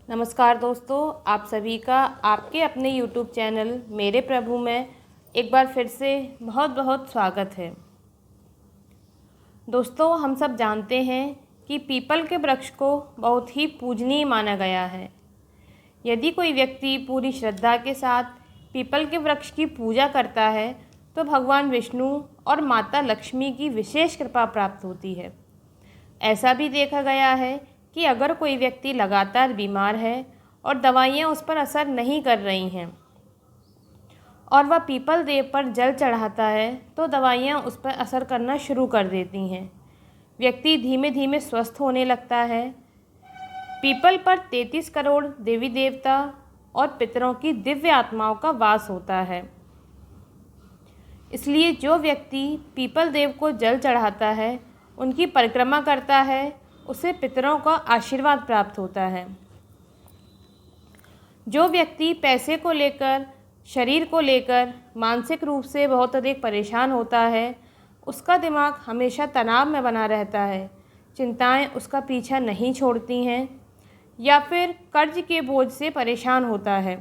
नमस्कार दोस्तों, आप सभी का आपके अपने YouTube चैनल मेरे प्रभु में एक बार फिर से बहुत बहुत स्वागत है। दोस्तों, हम सब जानते हैं कि पीपल के वृक्ष को बहुत ही पूजनीय माना गया है। यदि कोई व्यक्ति पूरी श्रद्धा के साथ पीपल के वृक्ष की पूजा करता है तो भगवान विष्णु और माता लक्ष्मी की विशेष कृपा प्राप्त होती है। ऐसा भी देखा गया है कि अगर कोई व्यक्ति लगातार बीमार है और दवाइयाँ उस पर असर नहीं कर रही हैं और वह पीपल देव पर जल चढ़ाता है तो दवाइयाँ उस पर असर करना शुरू कर देती हैं। व्यक्ति धीमे धीमे स्वस्थ होने लगता है। पीपल पर 33 करोड़ देवी देवता और पितरों की दिव्य आत्माओं का वास होता है। इसलिए जो व्यक्ति पीपल देव को जल चढ़ाता है, उनकी परिक्रमा करता है, उसे पितरों का आशीर्वाद प्राप्त होता है। जो व्यक्ति पैसे को लेकर, शरीर को लेकर मानसिक रूप से बहुत अधिक परेशान होता है, उसका दिमाग हमेशा तनाव में बना रहता है, चिंताएं उसका पीछा नहीं छोड़ती हैं या फिर कर्ज के बोझ से परेशान होता है,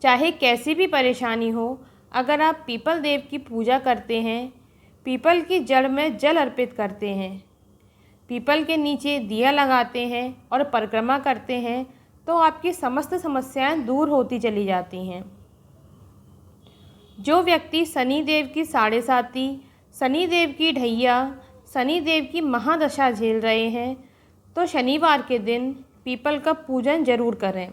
चाहे कैसी भी परेशानी हो, अगर आप पीपल देव की पूजा करते हैं, पीपल की जड़ में जल अर्पित करते हैं, पीपल के नीचे दिया लगाते हैं और परिक्रमा करते हैं तो आपकी समस्त समस्याएं दूर होती चली जाती हैं। जो व्यक्ति शनि देव की साढ़े साती, शनि देव की ढैया, शनि देव की महादशा झेल रहे हैं तो शनिवार के दिन पीपल का पूजन जरूर करें।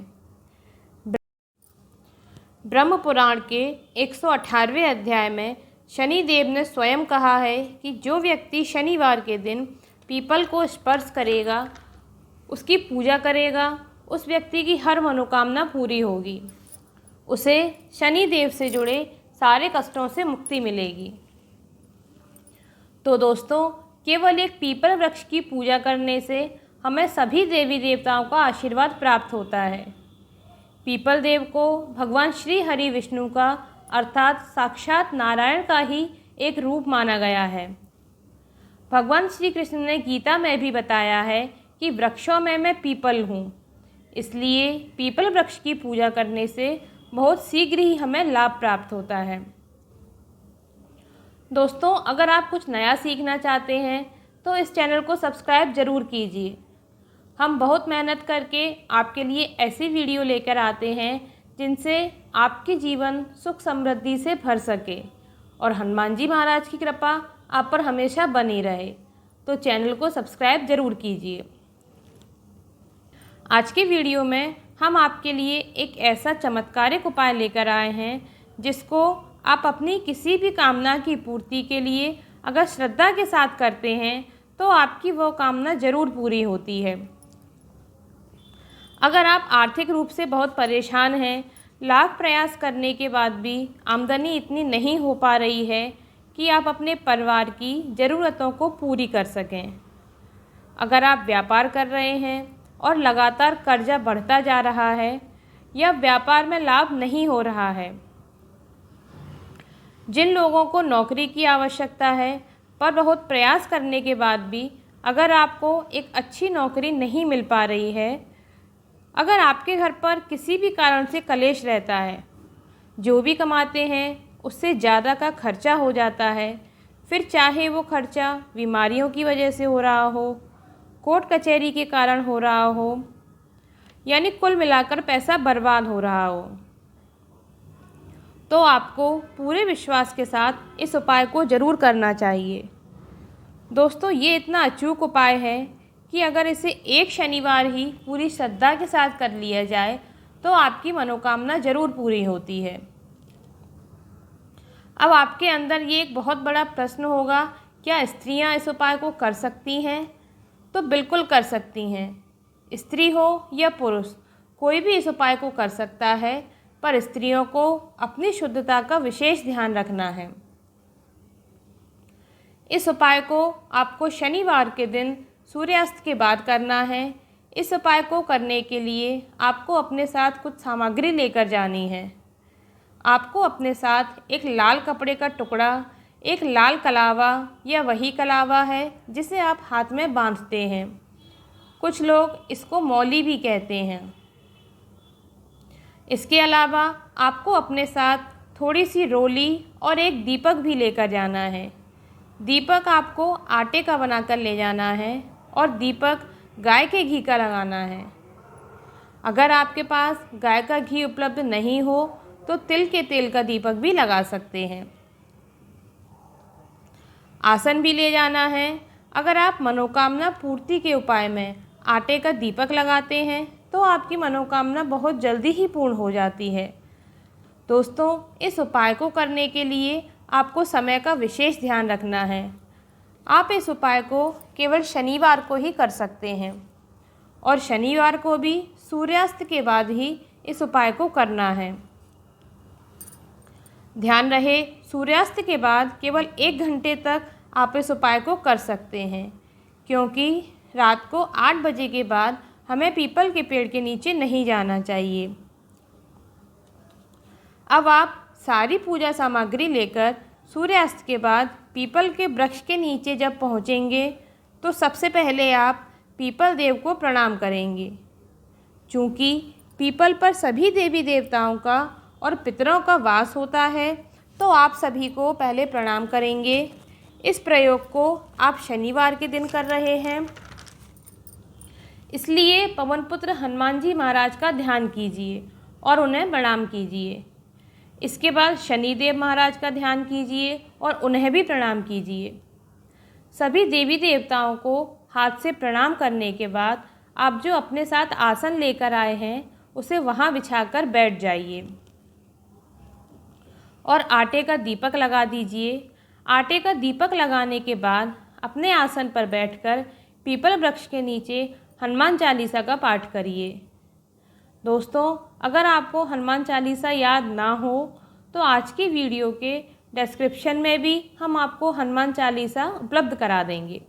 ब्रह्म पुराण के 118वें अध्याय में शनि देव ने स्वयं कहा है कि जो व्यक्ति शनिवार के दिन पीपल को स्पर्श करेगा, उसकी पूजा करेगा, उस व्यक्ति की हर मनोकामना पूरी होगी, उसे शनि देव से जुड़े सारे कष्टों से मुक्ति मिलेगी। तो दोस्तों, केवल एक पीपल वृक्ष की पूजा करने से हमें सभी देवी देवताओं का आशीर्वाद प्राप्त होता है। पीपल देव को भगवान श्री हरि विष्णु का अर्थात साक्षात नारायण का ही एक रूप माना गया है। भगवान श्री कृष्ण ने गीता में भी बताया है कि वृक्षों में मैं पीपल हूँ, इसलिए पीपल वृक्ष की पूजा करने से बहुत शीघ्र ही हमें लाभ प्राप्त होता है। दोस्तों, अगर आप कुछ नया सीखना चाहते हैं तो इस चैनल को सब्सक्राइब ज़रूर कीजिए। हम बहुत मेहनत करके आपके लिए ऐसी वीडियो लेकर आते हैं जिनसे आपके जीवन सुख समृद्धि से भर सके और हनुमान जी महाराज की कृपा आप पर हमेशा बनी रहे। तो चैनल को सब्सक्राइब ज़रूर कीजिए। आज के वीडियो में हम आपके लिए एक ऐसा चमत्कारिक उपाय लेकर आए हैं जिसको आप अपनी किसी भी कामना की पूर्ति के लिए अगर श्रद्धा के साथ करते हैं तो आपकी वो कामना ज़रूर पूरी होती है। अगर आप आर्थिक रूप से बहुत परेशान हैं, लाख प्रयास करने के बाद भी आमदनी इतनी नहीं हो पा रही है कि आप अपने परिवार की ज़रूरतों को पूरी कर सकें, अगर आप व्यापार कर रहे हैं और लगातार कर्जा बढ़ता जा रहा है या व्यापार में लाभ नहीं हो रहा है, जिन लोगों को नौकरी की आवश्यकता है पर बहुत प्रयास करने के बाद भी अगर आपको एक अच्छी नौकरी नहीं मिल पा रही है, अगर आपके घर पर किसी भी कारण से कलेश रहता है, जो भी कमाते हैं उससे ज़्यादा का खर्चा हो जाता है, फिर चाहे वो खर्चा बीमारियों की वजह से हो रहा हो, कोर्ट कचहरी के कारण हो रहा हो, यानी कुल मिलाकर पैसा बर्बाद हो रहा हो, तो आपको पूरे विश्वास के साथ इस उपाय को ज़रूर करना चाहिए। दोस्तों, ये इतना अचूक उपाय है कि अगर इसे एक शनिवार ही पूरी श्रद्धा के साथ कर लिया जाए तो आपकी मनोकामना ज़रूर पूरी होती है। अब आपके अंदर ये एक बहुत बड़ा प्रश्न होगा, क्या स्त्रियां इस उपाय को कर सकती हैं? तो बिल्कुल कर सकती हैं। स्त्री हो या पुरुष, कोई भी इस उपाय को कर सकता है, पर स्त्रियों को अपनी शुद्धता का विशेष ध्यान रखना है। इस उपाय को आपको शनिवार के दिन सूर्यास्त के बाद करना है। इस उपाय को करने के लिए आपको अपने साथ कुछ सामग्री लेकर जानी है। आपको अपने साथ एक लाल कपड़े का टुकड़ा, एक लाल कलावा या वही कलावा है जिसे आप हाथ में बांधते हैं, कुछ लोग इसको मौली भी कहते हैं। इसके अलावा आपको अपने साथ थोड़ी सी रोली और एक दीपक भी लेकर जाना है। दीपक आपको आटे का बनाकर ले जाना है और दीपक गाय के घी का लगाना है। अगर आपके पास गाय का घी उपलब्ध नहीं हो तो तिल के तेल का दीपक भी लगा सकते हैं। आसन भी ले जाना है। अगर आप मनोकामना पूर्ति के उपाय में आटे का दीपक लगाते हैं तो आपकी मनोकामना बहुत जल्दी ही पूर्ण हो जाती है। दोस्तों, इस उपाय को करने के लिए आपको समय का विशेष ध्यान रखना है। आप इस उपाय को केवल शनिवार को ही कर सकते हैं और शनिवार को भी सूर्यास्त के बाद ही इस उपाय को करना है। ध्यान रहे, सूर्यास्त के बाद केवल 1 घंटे तक आप इस उपाय को कर सकते हैं, क्योंकि रात को 8 बजे के बाद हमें पीपल के पेड़ के नीचे नहीं जाना चाहिए। अब आप सारी पूजा सामग्री लेकर सूर्यास्त के बाद पीपल के वृक्ष के नीचे जब पहुँचेंगे तो सबसे पहले आप पीपल देव को प्रणाम करेंगे। चूँकि पीपल पर सभी देवी देवताओं का और पितरों का वास होता है तो आप सभी को पहले प्रणाम करेंगे। इस प्रयोग को आप शनिवार के दिन कर रहे हैं, इसलिए पवनपुत्र हनुमान जी महाराज का ध्यान कीजिए और उन्हें प्रणाम कीजिए। इसके बाद शनिदेव महाराज का ध्यान कीजिए और उन्हें भी प्रणाम कीजिए। सभी देवी देवताओं को हाथ से प्रणाम करने के बाद आप जो अपने साथ आसन लेकर आए हैं उसे वहाँ बिछाकर बैठ जाइए और आटे का दीपक लगा दीजिए। आटे का दीपक लगाने के बाद अपने आसन पर बैठकर पीपल वृक्ष के नीचे हनुमान चालीसा का पाठ करिए। दोस्तों, अगर आपको हनुमान चालीसा याद ना हो तो आज की वीडियो के डिस्क्रिप्शन में भी हम आपको हनुमान चालीसा उपलब्ध करा देंगे,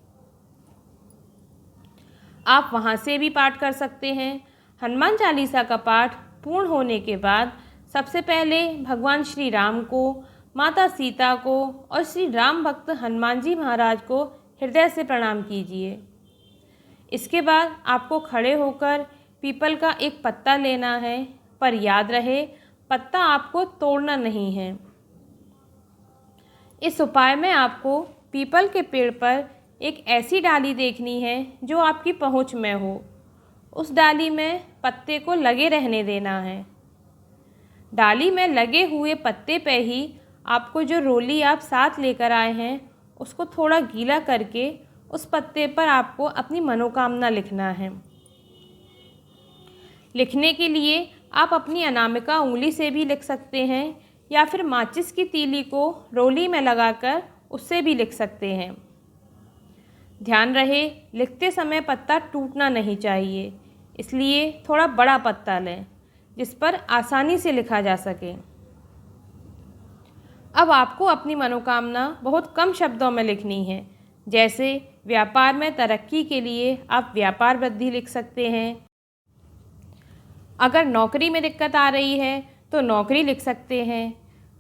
आप वहां से भी पाठ कर सकते हैं। हनुमान चालीसा का पाठ पूर्ण होने के बाद सबसे पहले भगवान श्री राम को, माता सीता को और श्री राम भक्त हनुमान जी महाराज को हृदय से प्रणाम कीजिए। इसके बाद आपको खड़े होकर पीपल का एक पत्ता लेना है, पर याद रहे पत्ता आपको तोड़ना नहीं है। इस उपाय में आपको पीपल के पेड़ पर एक ऐसी डाली देखनी है जो आपकी पहुंच में हो। उस डाली में पत्ते को लगे रहने देना है। डाली में लगे हुए पत्ते पे ही आपको जो रोली आप साथ लेकर आए हैं उसको थोड़ा गीला करके उस पत्ते पर आपको अपनी मनोकामना लिखना है। लिखने के लिए आप अपनी अनामिका उंगली से भी लिख सकते हैं या फिर माचिस की तीली को रोली में लगाकर उससे भी लिख सकते हैं। ध्यान रहे, लिखते समय पत्ता टूटना नहीं चाहिए, इसलिए थोड़ा बड़ा पत्ता लें जिस पर आसानी से लिखा जा सके। अब आपको अपनी मनोकामना बहुत कम शब्दों में लिखनी है। जैसे व्यापार में तरक्की के लिए आप व्यापार वृद्धि लिख सकते हैं। अगर नौकरी में दिक्कत आ रही है तो नौकरी लिख सकते हैं।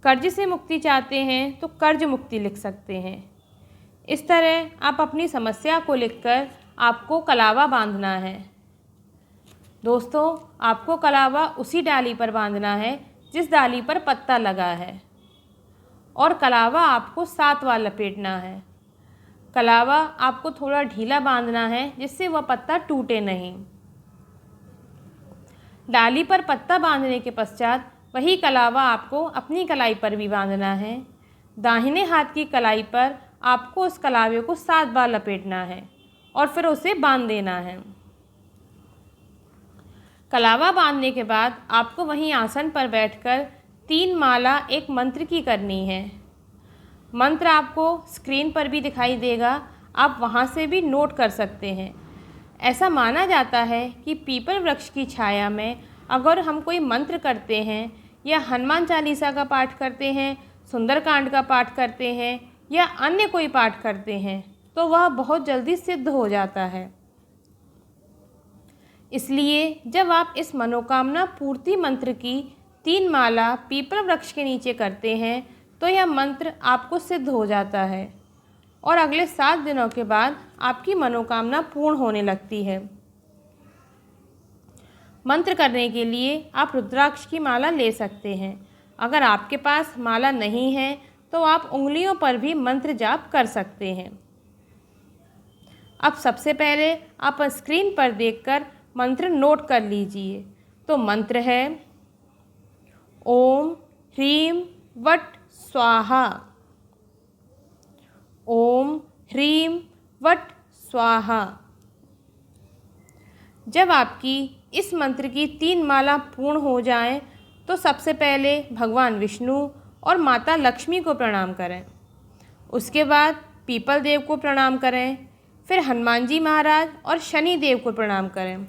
कर्ज से मुक्ति चाहते हैं तो कर्ज मुक्ति लिख सकते हैं। इस तरह आप अपनी समस्या को लिखकर आपको कलावा बांधना है। दोस्तों, आपको कलावा उसी डाली पर बांधना है जिस डाली पर पत्ता लगा है और कलावा आपको 7 बार लपेटना है। कलावा आपको थोड़ा ढीला बांधना है जिससे वह पत्ता टूटे नहीं। डाली पर पत्ता बांधने के पश्चात वही कलावा आपको अपनी कलाई पर भी बांधना है। दाहिने हाथ की कलाई पर आपको उस कलावे को 7 बार लपेटना है और फिर उसे बांध देना है। कलावा बांधने के बाद आपको वहीं आसन पर बैठकर 3 माला एक मंत्र की करनी है। मंत्र आपको स्क्रीन पर भी दिखाई देगा, आप वहां से भी नोट कर सकते हैं। ऐसा माना जाता है कि पीपल वृक्ष की छाया में अगर हम कोई मंत्र करते हैं या हनुमान चालीसा का पाठ करते हैं, सुंदरकांड का पाठ करते हैं या अन्य कोई पाठ करते हैं तो वह बहुत जल्दी सिद्ध हो जाता है। इसलिए जब आप इस मनोकामना पूर्ति मंत्र की 3 माला पीपल वृक्ष के नीचे करते हैं तो यह मंत्र आपको सिद्ध हो जाता है और अगले 7 दिनों के बाद आपकी मनोकामना पूर्ण होने लगती है। मंत्र करने के लिए आप रुद्राक्ष की माला ले सकते हैं। अगर आपके पास माला नहीं है तो आप उंगलियों पर भी मंत्र जाप कर सकते हैं। अब सबसे पहले आप स्क्रीन पर देखकर मंत्र नोट कर लीजिए। तो मंत्र है ओम ह्रीं वट स्वाहा। ओम ह्रीं वट स्वाहा। जब आपकी इस मंत्र की 3 माला पूर्ण हो जाएं, तो सबसे पहले भगवान विष्णु और माता लक्ष्मी को प्रणाम करें। उसके बाद पीपल देव को प्रणाम करें। फिर हनुमान जी महाराज और शनि देव को प्रणाम करें।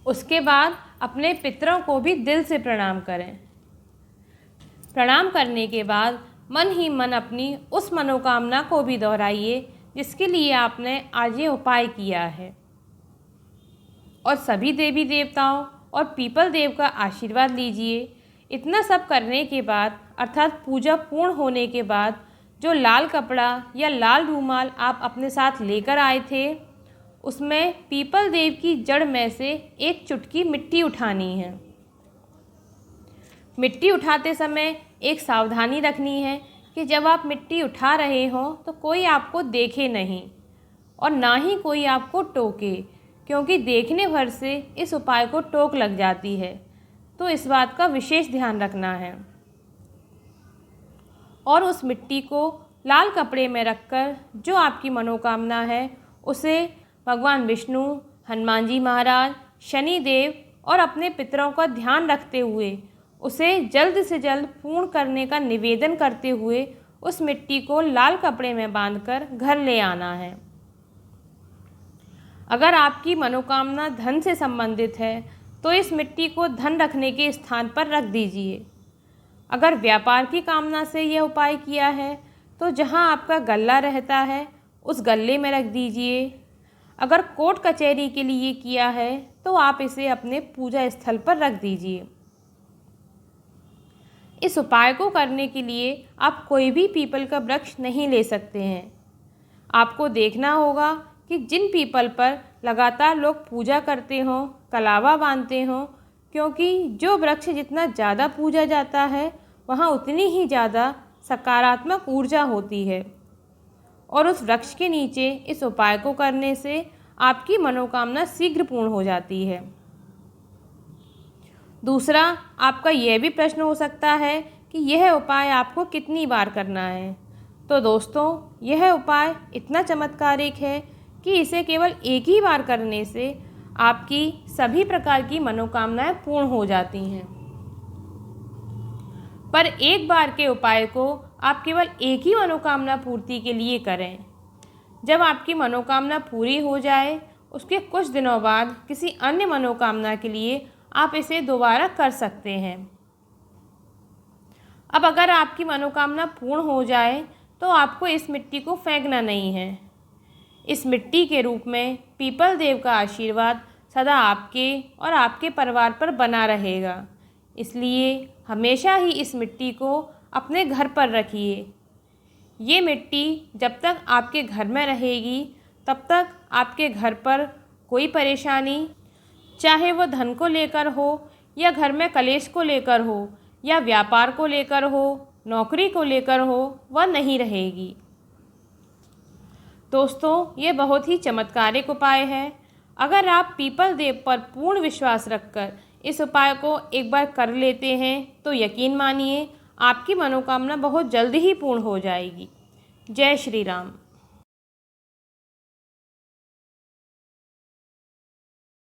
उसके बाद अपने पितरों को भी दिल से प्रणाम करें। प्रणाम करने के बाद मन ही मन अपनी उस मनोकामना को भी दोहराइए जिसके लिए आपने आज ये उपाय किया है, और सभी देवी देवताओं और पीपल देव का आशीर्वाद लीजिए। इतना सब करने के बाद अर्थात पूजा पूर्ण होने के बाद जो लाल कपड़ा या लाल रूमाल आप अपने साथ लेकर आए थे, उसमें पीपल देव की जड़ में से एक चुटकी मिट्टी उठानी है। मिट्टी उठाते समय एक सावधानी रखनी है कि जब आप मिट्टी उठा रहे हो तो कोई आपको देखे नहीं और ना ही कोई आपको टोके, क्योंकि देखने भर से इस उपाय को टोक लग जाती है। तो इस बात का विशेष ध्यान रखना है। और उस मिट्टी को लाल कपड़े में रखकर जो आपकी मनोकामना है उसे भगवान विष्णु, हनुमान जी महाराज, शनि देव और अपने पितरों का ध्यान रखते हुए उसे जल्द से जल्द पूर्ण करने का निवेदन करते हुए उस मिट्टी को लाल कपड़े में बांधकर घर ले आना है। अगर आपकी मनोकामना धन से संबंधित है तो इस मिट्टी को धन रखने के स्थान पर रख दीजिए। अगर व्यापार की कामना से यह उपाय किया है तो जहां आपका गल्ला रहता है उस गल्ले में रख दीजिए। अगर कोर्ट कचहरी के लिए किया है तो आप इसे अपने पूजा स्थल पर रख दीजिए। इस उपाय को करने के लिए आप कोई भी पीपल का वृक्ष नहीं ले सकते हैं। आपको देखना होगा कि जिन पीपल पर लगातार लोग पूजा करते हों, कलावा बांधते हों, क्योंकि जो वृक्ष जितना ज़्यादा पूजा जाता है वहाँ उतनी ही ज़्यादा सकारात्मक ऊर्जा होती है, और उस वृक्ष के नीचे इस उपाय को करने से आपकी मनोकामना शीघ्र पूर्ण हो जाती है। दूसरा, आपका यह भी प्रश्न हो सकता है कि यह उपाय आपको कितनी बार करना है। तो दोस्तों, यह उपाय इतना चमत्कारिक है कि इसे केवल एक ही बार करने से आपकी सभी प्रकार की मनोकामनाएं पूर्ण हो जाती हैं। पर एक बार के उपाय को आप केवल एक ही मनोकामना पूर्ति के लिए करें। जब आपकी मनोकामना पूरी हो जाए उसके कुछ दिनों बाद किसी अन्य मनोकामना के लिए आप इसे दोबारा कर सकते हैं। अब अगर आपकी मनोकामना पूर्ण हो जाए तो आपको इस मिट्टी को फेंकना नहीं है। इस मिट्टी के रूप में पीपल देव का आशीर्वाद सदा आपके और आपके परिवार पर बना रहेगा। इसलिए हमेशा ही इस मिट्टी को अपने घर पर रखिए। ये मिट्टी जब तक आपके घर में रहेगी तब तक आपके घर पर कोई परेशानी, चाहे वो धन को लेकर हो या घर में कलेश को लेकर हो या व्यापार को लेकर हो, नौकरी को लेकर हो, वह नहीं रहेगी। दोस्तों, ये बहुत ही चमत्कारिक उपाय है। अगर आप पीपल देव पर पूर्ण विश्वास रखकर इस उपाय को एक बार कर लेते हैं तो यकीन मानिए आपकी मनोकामना बहुत जल्दी ही पूर्ण हो जाएगी। जय श्री राम।